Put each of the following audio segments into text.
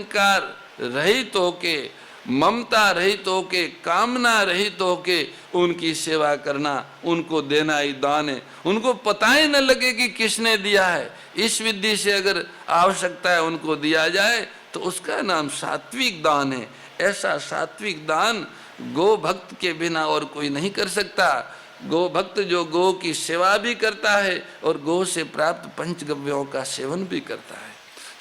अहंकार रहित होके, ममता रहित होके, कामना रहित होके उनकी सेवा करना, उनको देना ही दान है। उनको पता ही न लगे कि किसने दिया है। इस विधि से अगर आवश्यकता है उनको दिया जाए तो उसका नाम सात्विक दान है। ऐसा सात्विक दान गो भक्त के बिना और कोई नहीं कर सकता। गो भक्त जो गो की सेवा भी करता है और गो से प्राप्त पंचगव्यों का सेवन भी करता है।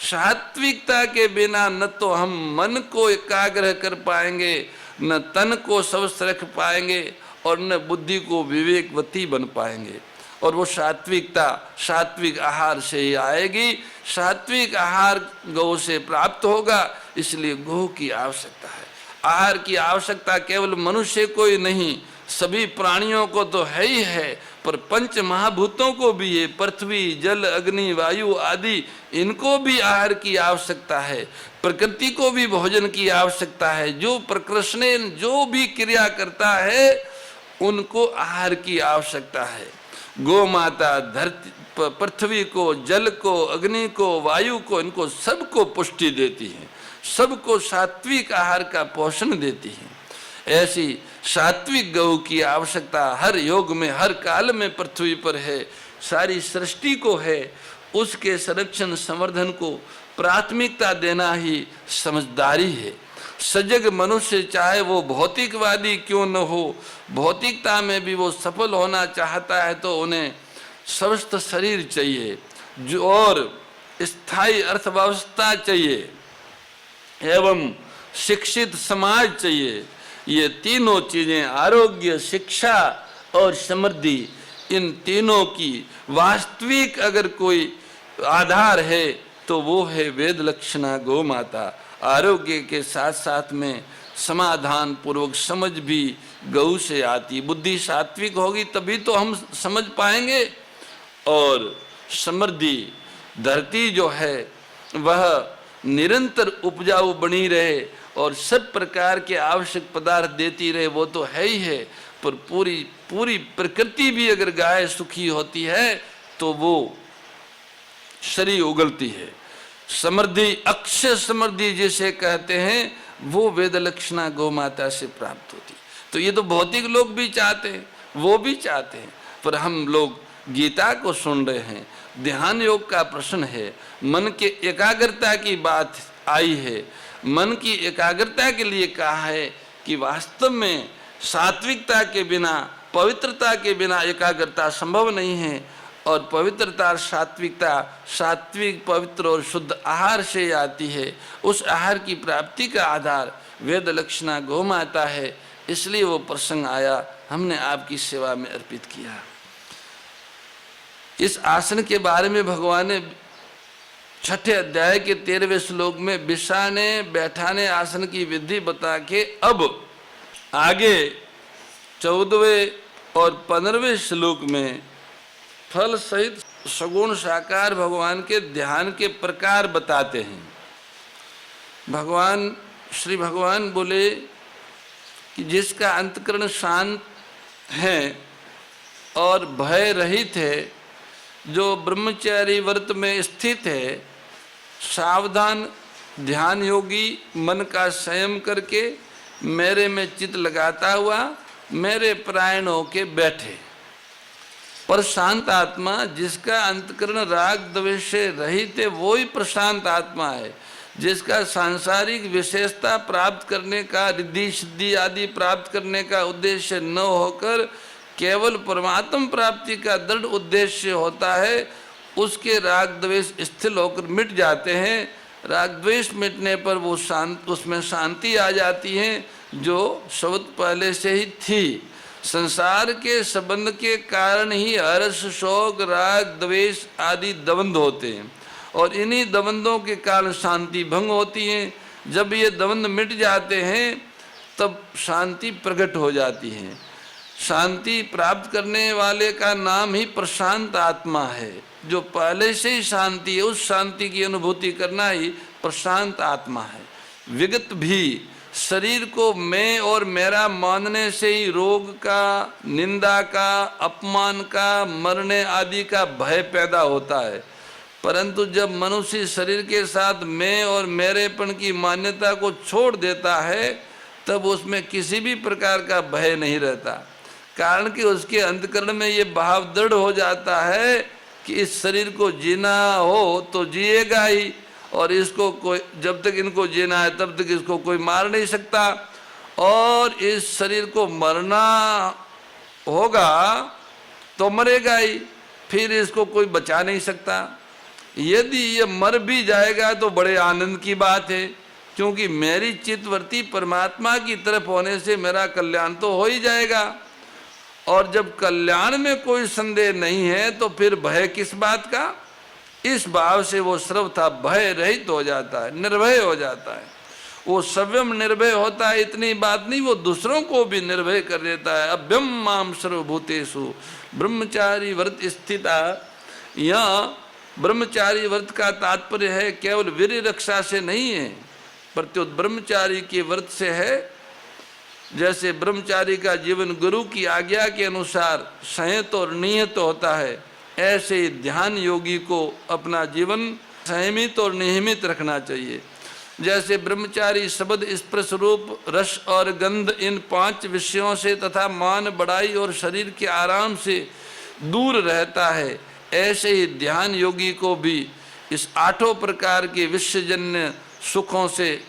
सात्विकता के बिना न तो हम मन को एकाग्र कर पाएंगे, न तन को स्वस्थ रख पाएंगे और न बुद्धि को विवेकवती बन पाएंगे। और वो सात्विकता सात्विक आहार से ही आएगी। सात्विक आहार गौ से प्राप्त होगा, इसलिए गौ की आवश्यकता है। आहार की आवश्यकता केवल मनुष्य को ही नहीं, सभी प्राणियों को तो है ही है, पर पंच महाभूतों को भी है। पृथ्वी, जल, अग्नि, वायु आदि, इनको भी आहार की आवश्यकता है। प्रकृति को भी भोजन की आवश्यकता है। जो प्रकृष्ण जो भी क्रिया करता है उनको आहार की आवश्यकता है। गौ माता धरती, पृथ्वी को, जल को, अग्नि को, वायु को, इनको सबको पुष्टि देती है, सबको सात्विक आहार का पोषण देती है। ऐसी सात्विक गौ की आवश्यकता हर योग में, हर काल में पृथ्वी पर है, सारी सृष्टि को है। उसके संरक्षण संवर्धन को प्राथमिकता देना ही समझदारी है। सजग मनुष्य चाहे वो भौतिकवादी क्यों न हो, भौतिकता में भी वो सफल होना चाहता है तो उन्हें स्वस्थ शरीर चाहिए जो और स्थायी अर्थव्यवस्था चाहिए एवं शिक्षित समाज चाहिए। ये तीनों चीजें, आरोग्य, शिक्षा और समृद्धि, इन तीनों की वास्तविक अगर कोई आधार है तो वो है वेद लक्षणा गौ माता। आरोग्य के साथ साथ में समाधान पूर्वक समझ भी गौ से आती। बुद्धि सात्विक होगी तभी तो हम समझ पाएंगे। और समृद्धि, धरती जो है वह निरंतर उपजाऊ बनी रहे और सब प्रकार के आवश्यक पदार्थ देती रहे, वो तो है ही है। पर पूरी प्रकृति भी अगर गाय सुखी होती है तो वो शरीर उगलती है। समृद्धि, अक्षय समृद्धि जिसे कहते हैं, वो वेद लक्षणा गौ माता से प्राप्त होती। तो ये तो भौतिक लोग भी चाहते हैं, वो भी चाहते हैं, पर हम लोग गीता को सुन रहे हैं, ध्यान योग का प्रश्न है, मन के एकाग्रता की बात आई है। मन की एकाग्रता के लिए कहा है कि वास्तव में सात्विकता के बिना, पवित्रता के बिना एकाग्रता संभव नहीं है। और पवित्रता, सात्विकता, सात्विक, पवित्र और शुद्ध आहार से आती है। उस आहार की प्राप्ति का आधार वेद लक्षणा गौ माता है। इसलिए वो प्रसंग आया, हमने आपकी सेवा में अर्पित किया। इस आसन के बारे में भगवान ने 6ठे अध्याय के 13वें श्लोक में बिछाने बैठाने आसन की विधि बता के अब आगे 14वें और 15वें श्लोक में फल सहित सगुण साकार भगवान के ध्यान के प्रकार बताते हैं। श्री भगवान बोले कि जिसका अंतःकरण शांत है और भय रहित है, जो ब्रह्मचारी व्रत में स्थित है, सावधान ध्यान योगी मन का संयम करके मेरे में चित्त लगाता हुआ मेरे परायण होके बैठे। पर शांत आत्मा, जिसका अंतःकरण राग द्वेष से रहित है, वो ही प्रशांत आत्मा है। जिसका सांसारिक विशेषता प्राप्त करने का, रिद्धि सिद्धि आदि प्राप्त करने का उद्देश्य न होकर केवल परमात्म प्राप्ति का दृढ़ उद्देश्य होता है, उसके राग द्वेष स्थिर होकर मिट जाते हैं। राग द्वेष मिटने पर वो शांत, उसमें शांति आ जाती है जो शब्द पहले से ही थी। संसार के संबंध के कारण ही हर्ष, शोक, राग, द्वेष आदि द्वंद्व होते हैं और इन्हीं द्वंद्वों के कारण शांति भंग होती है। जब ये द्वंद्व मिट जाते हैं तब शांति प्रकट हो जाती है। शांति प्राप्त करने वाले का नाम ही प्रशांत आत्मा है। जो पहले से ही शांति है, उस शांति की अनुभूति करना ही प्रशांत आत्मा है। विगत भी शरीर को मैं और मेरा मानने से ही रोग का, निंदा का, अपमान का, मरने आदि का भय पैदा होता है। परंतु जब मनुष्य शरीर के साथ मैं और मेरेपन की मान्यता को छोड़ देता है तब उसमें किसी भी प्रकार का भय नहीं रहता, कारण कि उसके अंतःकरण में ये भाव दृढ़ हो जाता है कि इस शरीर को जीना हो तो जिएगा ही, और इसको कोई, जब तक इनको जीना है तब तक इसको कोई मार नहीं सकता, और इस शरीर को मरना होगा तो मरेगा ही, फिर इसको कोई बचा नहीं सकता। यदि ये मर भी जाएगा तो बड़े आनंद की बात है, क्योंकि मेरी चित्तवृत्ति परमात्मा की तरफ होने से मेरा कल्याण तो हो ही जाएगा। और जब कल्याण में कोई संदेह नहीं है तो फिर भय किस बात का। इस भाव से वो सर्वथा भय रहित हो जाता है, निर्भय हो जाता है। वो स्वयं निर्भय होता है, इतनी बात नहीं, वो दूसरों को भी निर्भय कर देता है। अभ्यम माम सर्वभूतेषु ब्रह्मचारी व्रत स्थिता। यहाँ ब्रह्मचारी व्रत का तात्पर्य है केवल वीर्य रक्षा से नहीं है, प्रत्युत ब्रह्मचारी के व्रत से है। जैसे ब्रह्मचारी का जीवन गुरु की आज्ञा के अनुसार संयत और नियत होता है, ऐसे ही ध्यान योगी को अपना जीवन संयमित और नियमित रखना चाहिए। जैसे ब्रह्मचारी शब्द स्पर्श रूप रस और गंध इन 5 विषयों से तथा मान बढ़ाई और शरीर के आराम से दूर रहता है, ऐसे ही ध्यान योगी को भी इस 8 प्रकार के विषयजन्य सुखों से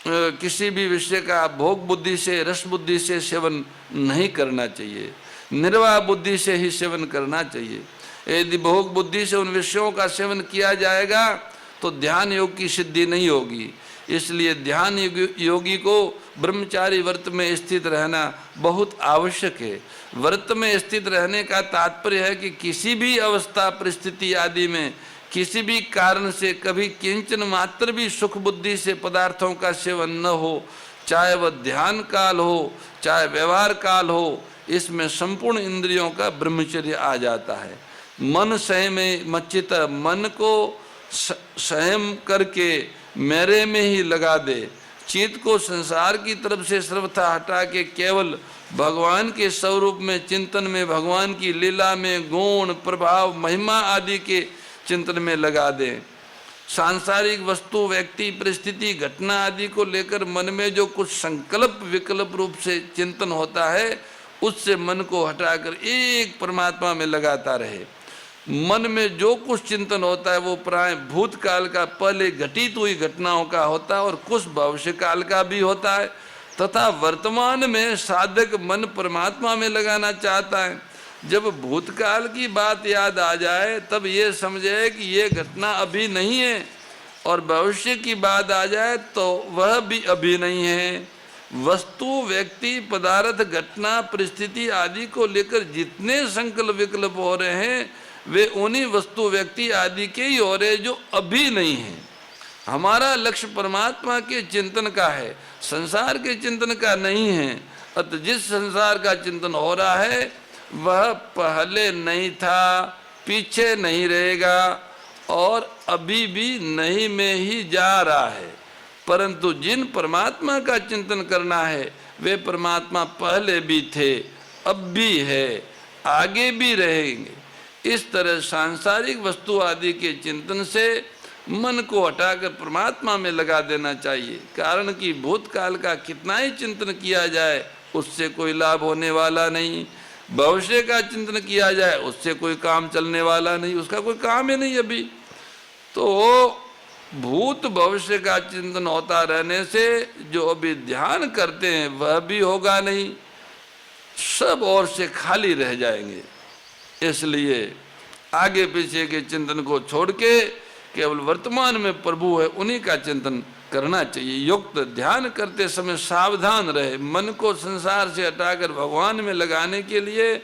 किसी भी विषय का भोग बुद्धि से रस बुद्धि से सेवन नहीं करना चाहिए, निर्वाह बुद्धि से ही सेवन करना चाहिए। यदि भोग बुद्धि से उन विषयों का सेवन किया जाएगा तो ध्यान योग की सिद्धि नहीं होगी। इसलिए ध्यान योगी को ब्रह्मचारी व्रत में स्थित रहना बहुत आवश्यक है। व्रत में स्थित रहने का तात्पर्य है कि किसी भी अवस्था परिस्थिति आदि में किसी भी कारण से कभी किंचन मात्र भी सुख बुद्धि से पदार्थों का सेवन न हो, चाहे वह ध्यान काल हो चाहे व्यवहार काल हो, इसमें संपूर्ण इंद्रियों का ब्रह्मचर्य आ जाता है। मन संयम मच्चित, मन को संयम करके मेरे में ही लगा दे, चित्त को संसार की तरफ से सर्वथा हटा के केवल भगवान के स्वरूप में चिंतन में, भगवान की लीला में, गुण प्रभाव महिमा आदि के चिंतन में लगा दे। सांसारिक वस्तु व्यक्ति परिस्थिति घटना आदि को लेकर मन में जो कुछ संकल्प विकल्प रूप से चिंतन होता है, उससे मन को हटाकर एक परमात्मा में लगाता रहे। मन में जो कुछ चिंतन होता है वो प्राय भूतकाल का पहले घटित हुई घटनाओं का होता है और कुछ भविष्य काल का भी होता है, तथा वर्तमान में साधक मन परमात्मा में लगाना चाहता है। जब भूतकाल की बात याद आ जाए तब ये समझे कि ये घटना अभी नहीं है, और भविष्य की बात आ जाए तो वह भी अभी नहीं है। वस्तु व्यक्ति पदार्थ घटना परिस्थिति आदि को लेकर जितने संकल्प विकल्प हो रहे हैं वे उन्हीं वस्तु व्यक्ति आदि के ही हो रहे जो अभी नहीं है। हमारा लक्ष्य परमात्मा के चिंतन का है, संसार के चिंतन का नहीं है। अतः जिस संसार का चिंतन हो रहा है वह पहले नहीं था, पीछे नहीं रहेगा और अभी भी नहीं में ही जा रहा है। परंतु जिन परमात्मा का चिंतन करना है वे परमात्मा पहले भी थे, अब भी है, आगे भी रहेंगे। इस तरह सांसारिक वस्तु आदि के चिंतन से मन को हटाकर परमात्मा में लगा देना चाहिए, कारण कि भूतकाल का कितना ही चिंतन किया जाए उससे कोई लाभ होने वाला नहीं। भविष्य का चिंतन किया जाए उससे कोई काम चलने वाला नहीं, उसका कोई काम ही नहीं अभी। तो भूत भविष्य का चिंतन होता रहने से जो अभी ध्यान करते हैं वह भी होगा नहीं, सब ओर से खाली रह जाएंगे। इसलिए आगे पीछे के चिंतन को छोड़ के केवल वर्तमान में प्रभु है उन्हीं का चिंतन करना चाहिए। युक्त ध्यान करते समय सावधान रहे, मन को संसार से हटाकर भगवान में लगाने के लिए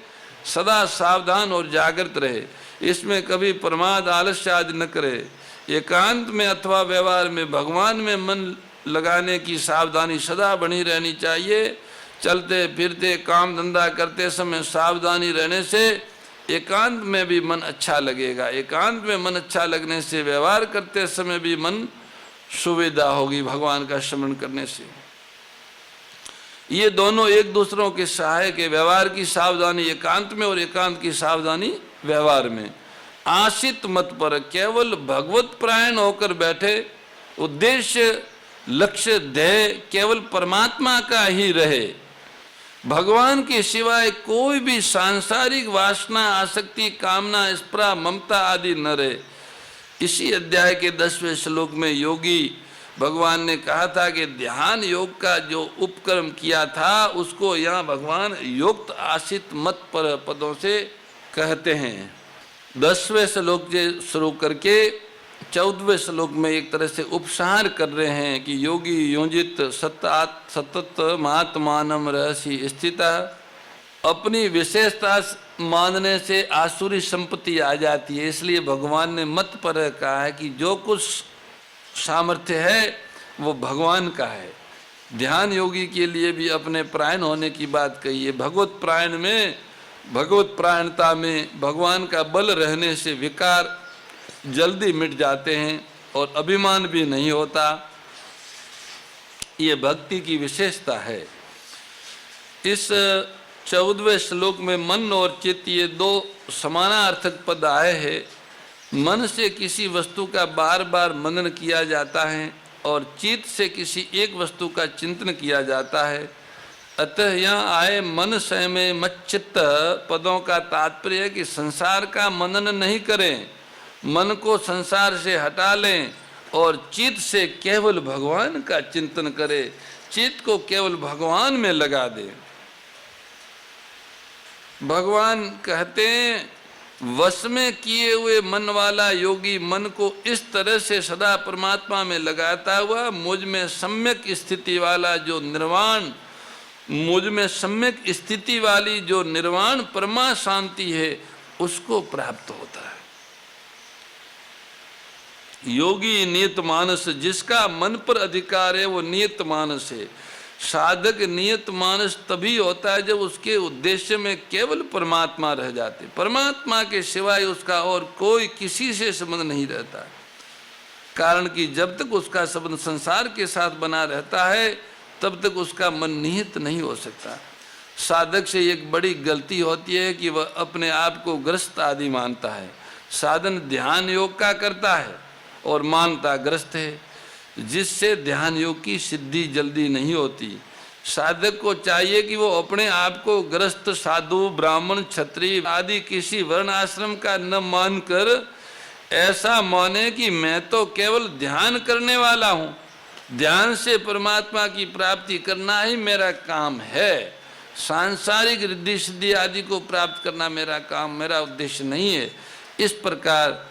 सदा सावधान और जागृत रहे। इसमें कभी प्रमाद आलस्य आदि न करे। एकांत में अथवा व्यवहार में भगवान में मन लगाने की सावधानी सदा बनी रहनी चाहिए। चलते फिरते काम धंधा करते समय सावधानी रहने से एकांत में भी मन अच्छा लगेगा। एकांत में मन अच्छा लगने से व्यवहार करते समय भी मन सुविधा होगी भगवान का स्मरण करने से। ये दोनों एक दूसरों के सहायक है। व्यवहार की सावधानी एकांत में और एकांत की सावधानी व्यवहार में। आशित मत पर, केवल भगवत प्रायण होकर बैठे, उद्देश्य लक्ष्य ध्येय केवल परमात्मा का ही रहे, भगवान के सिवाय कोई भी सांसारिक वासना, आसक्ति, कामना, स्पृहा, ममता आदि न रहे। इसी अध्याय के 10वें श्लोक में योगी भगवान ने कहा था कि ध्यान योग का जो उपक्रम किया था उसको यहाँ भगवान युक्त आशित मत पर पदों से कहते हैं। 10वें श्लोक से शुरू करके 14वें श्लोक में एक तरह से उपसार कर रहे हैं कि योगी योजित सतत महात्मानम रहसी स्थिता, अपनी विशेषता मानने से आसुरी संपत्ति आ जाती है। इसलिए भगवान ने मत पर कहा है कि जो कुछ सामर्थ्य है वो भगवान का है। ध्यान योगी के लिए भी अपने प्रायण होने की बात कही है। भगवत प्रायण में, भगवत प्रायणता में भगवान का बल रहने से विकार जल्दी मिट जाते हैं और अभिमान भी नहीं होता। ये भक्ति की विशेषता है। इस 14वें श्लोक में मन और चित्त ये दो समानार्थक पद आए हैं। मन से किसी वस्तु का बार बार मनन किया जाता है और चित्त से किसी एक वस्तु का चिंतन किया जाता है। अतः यहाँ आए मन संयमे मच्चित्त पदों का तात्पर्य है कि संसार का मनन नहीं करें, मन को संसार से हटा लें और चित्त से केवल भगवान का चिंतन करें, चित्त को केवल भगवान में लगा दें। भगवान कहते हैं वश में किए हुए मन वाला योगी मन को इस तरह से सदा परमात्मा में लगाता हुआ मुझ में सम्यक स्थिति वाला जो निर्वाण, मुझ में सम्यक स्थिति वाली जो निर्वाण परमा शांति है उसको प्राप्त होता है। योगी नियत मानस, जिसका मन पर अधिकार है वो नियत मानस है। साधक नियत मानस तभी होता है जब उसके उद्देश्य में केवल परमात्मा रह जाते, परमात्मा के सिवाय उसका और कोई किसी से संबंध नहीं रहता। कारण कि जब तक उसका संबंध संसार के साथ बना रहता है तब तक उसका मन निहित नहीं हो सकता। साधक से एक बड़ी गलती होती है कि वह अपने आप को ग्रस्त आदि मानता है। साधन ध्यान योग का करता है और मानता ग्रस्त है, जिससे ध्यान योग की सिद्धि जल्दी नहीं होती। साधक को चाहिए कि वो अपने आप को ग्रस्त, साधु, ब्राह्मण, क्षत्रिय आदि किसी वर्ण आश्रम का न मानकर ऐसा माने कि मैं तो केवल ध्यान करने वाला हूँ, ध्यान से परमात्मा की प्राप्ति करना ही मेरा काम है। सांसारिक रिद्धि सिद्धि आदि को प्राप्त करना मेरा काम, मेरा उद्देश्य नहीं है। इस प्रकार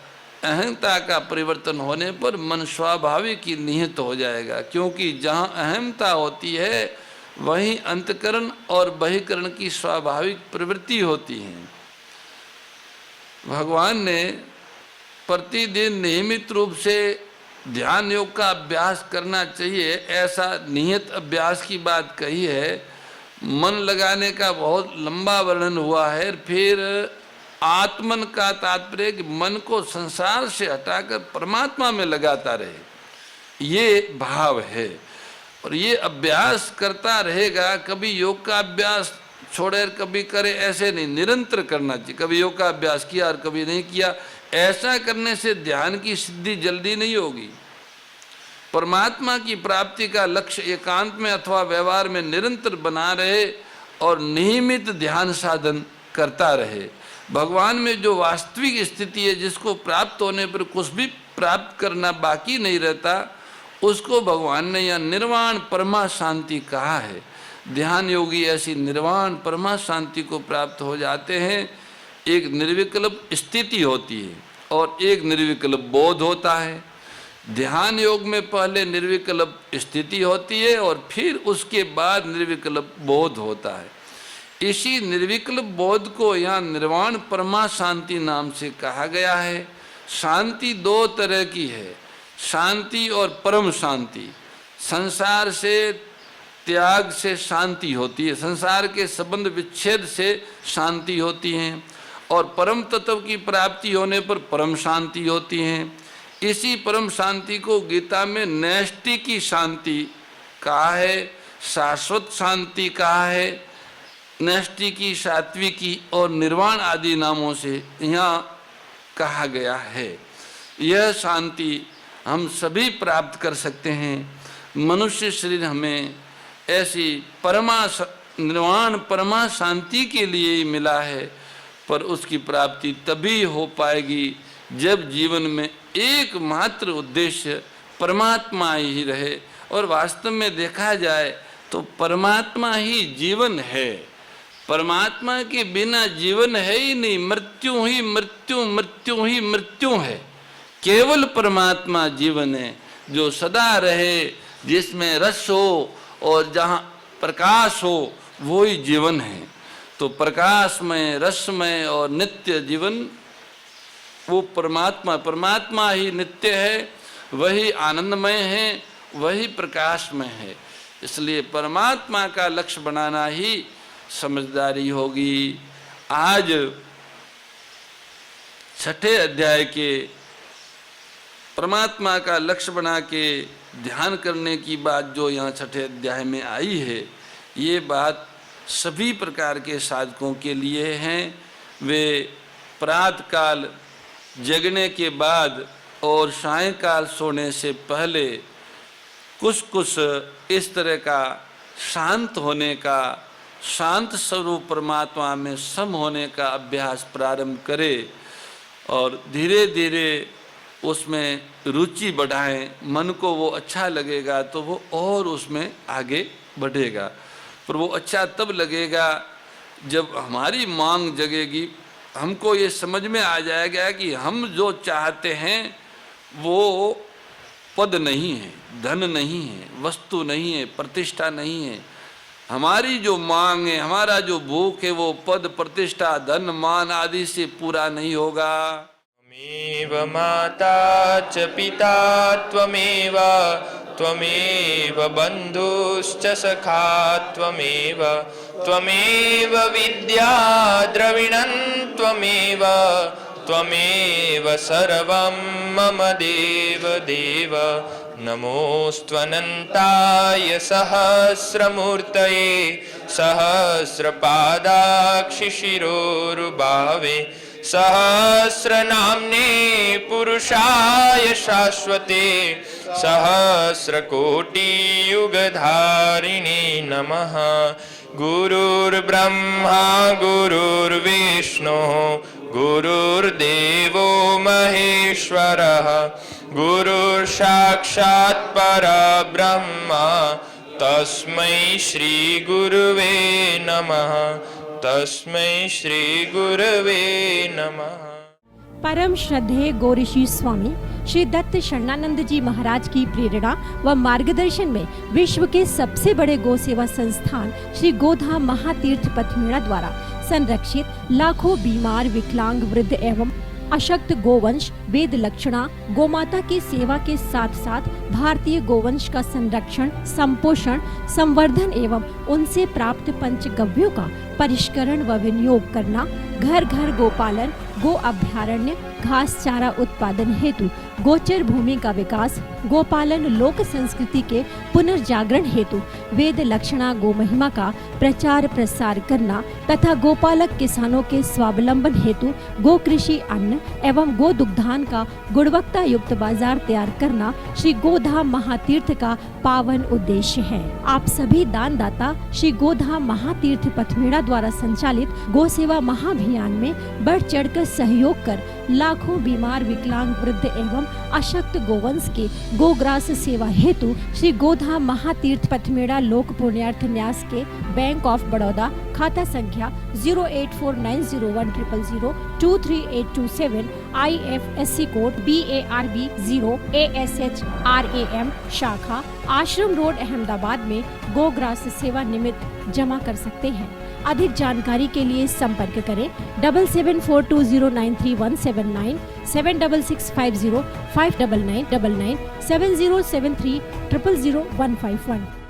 अहंता का परिवर्तन होने पर मन स्वाभाविक ही निहित हो जाएगा, क्योंकि जहाँ अहमता होती है वहीं अंतकरण और बहिकरण की स्वाभाविक प्रवृत्ति होती है। भगवान ने प्रतिदिन नियमित रूप से ध्यान योग का अभ्यास करना चाहिए, ऐसा नियत अभ्यास की बात कही है। मन लगाने का बहुत लंबा वर्णन हुआ है। फिर आत्मन का तात्पर्य कि मन को संसार से हटाकर परमात्मा में लगाता रहे, ये भाव है। और ये अभ्यास करता रहेगा, कभी योग का अभ्यास छोड़े कभी करे ऐसे नहीं, निरंतर करना चाहिए। कभी योग का अभ्यास किया और कभी नहीं किया, ऐसा करने से ध्यान की सिद्धि जल्दी नहीं होगी। परमात्मा की प्राप्ति का लक्ष्य एकांत में अथवा व्यवहार में निरंतर बना रहे और नियमित ध्यान साधन करता रहे। भगवान में जो वास्तविक स्थिति है, जिसको प्राप्त होने पर कुछ भी प्राप्त करना बाकी नहीं रहता, उसको भगवान ने यहाँ निर्वाण परमा शांति कहा है। ध्यान योगी ऐसी निर्वाण परमा शांति को प्राप्त हो जाते हैं। एक निर्विकल्प स्थिति होती है और एक निर्विकल्प बोध होता है। ध्यान योग में पहले निर्विकल्प स्थिति होती है और फिर उसके बाद निर्विकल्प बोध होता है। इसी निर्विकल्प बोध को यहाँ निर्वाण परमा शांति नाम से कहा गया है। शांति दो तरह की है, शांति और परम शांति। संसार से त्याग से शांति होती है, संसार के संबंध विच्छेद से शांति होती है, और परम तत्व की प्राप्ति होने पर परम शांति होती है। इसी परम शांति को गीता में नैष्टि की शांति कहा है, शाश्वत शांति कहा है, नैष्टि की, सात्विकी और निर्वाण आदि नामों से यहाँ कहा गया है। यह शांति हम सभी प्राप्त कर सकते हैं। मनुष्य शरीर हमें ऐसी निर्वाण परमा शांति के लिए ही मिला है, पर उसकी प्राप्ति तभी हो पाएगी जब जीवन में एकमात्र उद्देश्य परमात्मा ही रहे। और वास्तव में देखा जाए तो परमात्मा ही जीवन है। परमात्मा के बिना जीवन है ही नहीं, मृत्यु ही मृत्यु, मृत्यु ही मृत्यु है। केवल परमात्मा जीवन है जो सदा रहे, जिसमें रस हो और जहाँ प्रकाश हो, वो ही जीवन है। तो प्रकाशमय, रसमय और नित्य जीवन वो परमात्मा ही नित्य है, वही आनंदमय है, वही प्रकाशमय है। इसलिए परमात्मा का लक्ष्य बनाना ही समझदारी होगी। आज 6ठे अध्याय के परमात्मा का लक्ष्य बना के ध्यान करने की बात जो यहाँ 6ठे अध्याय में आई है, ये बात सभी प्रकार के साधकों के लिए हैं। वे प्रातःकाल जगने के बाद और सायंकाल सोने से पहले कुछ इस तरह का शांत होने का, शांत स्वरूप परमात्मा में सम होने का अभ्यास प्रारंभ करें और धीरे धीरे उसमें रुचि बढ़ाएं। मन को वो अच्छा लगेगा तो वो और उसमें आगे बढ़ेगा। पर वो अच्छा तब लगेगा जब हमारी मांग जगेगी, हमको ये समझ में आ जाएगा कि हम जो चाहते हैं वो पद नहीं है, धन नहीं है, वस्तु नहीं है, प्रतिष्ठा नहीं है। हमारी जो मांग है, हमारा जो भूख है, वो पद, प्रतिष्ठा, धन, मान आदि से पूरा नहीं होगा। त्वमेव माता च पिता त्वमेव, त्वमेव बन्धुश्च सखा त्वमेव, त्वमेव विद्या द्रविणं त्वमेव, त्वमेव सर्वं मम देव देव। नमोऽस्त्वनन्ताय सहस्रमूर्तये, सहस्रपादाक्षिशिरोरुबावे, सहस्रनाम्ने पुरुषाय शाश्वते, सहस्रकोटियुगधारिणे नमः। गुरुर्ब्रह्मा गुरुर्विष्णुः गुरुर्देवो महेश्वरः, गुरुर्साक्षात् परब्रह्म, तस्मै श्री गुरुवे नमः, तस्मै श्री गुरुवे नमः। परम श्रद्धेय गौरीशी स्वामी श्री दत्त शरणानंद जी महाराज की प्रेरणा व मार्गदर्शन में विश्व के सबसे बड़े गौ सेवा संस्थान श्री गोधाम महातीर्थ पथमेड़ा द्वारा संरक्षित लाखों बीमार, विकलांग, वृद्ध एवं अशक्त गोवंश वेद लक्षणा गोमाता की सेवा के साथ साथ भारतीय गोवंश का संरक्षण, संपोषण, संवर्धन एवं उनसे प्राप्त पंचगव्यों का परिष्करण व विनियोग करना, घर घर गोपालन, गो अभ्यारण्य, घास चारा उत्पादन हेतु गोचर भूमि का विकास, गोपालन लोक संस्कृति के पुनर्जागरण हेतु वेद लक्षणा गो महिमा का प्रचार प्रसार करना तथा गोपालक किसानों के स्वावलंबन हेतु गो कृषि अन्न एवं गो दुग्धान का गुणवत्ता युक्त बाजार तैयार करना श्री गोधाम महातीर्थ का पावन उद्देश्य है। आप सभी दानदाता श्री गोधाम महातीर्थ पथमेड़ा द्वारा संचालित गो सेवा महाअभियान में बढ़ चढ़कर सहयोग कर लाखों बीमार, विकलांग, वृद्ध एवं अशक्त गोवंश के गोग्रास सेवा हेतु श्री गोधाम महातीर्थ पथमेड़ा लोक पुण्यार्थ न्यास के बैंक ऑफ बड़ौदा खाता संख्या 084901000238827 IFSC कोड BARB 0 ASHRAM शाखा आश्रम रोड अहमदाबाद में गोग्रास सेवा निमित्त जमा कर सकते हैं। अधिक जानकारी के लिए संपर्क करें 7742093179 7665059999 7073000151।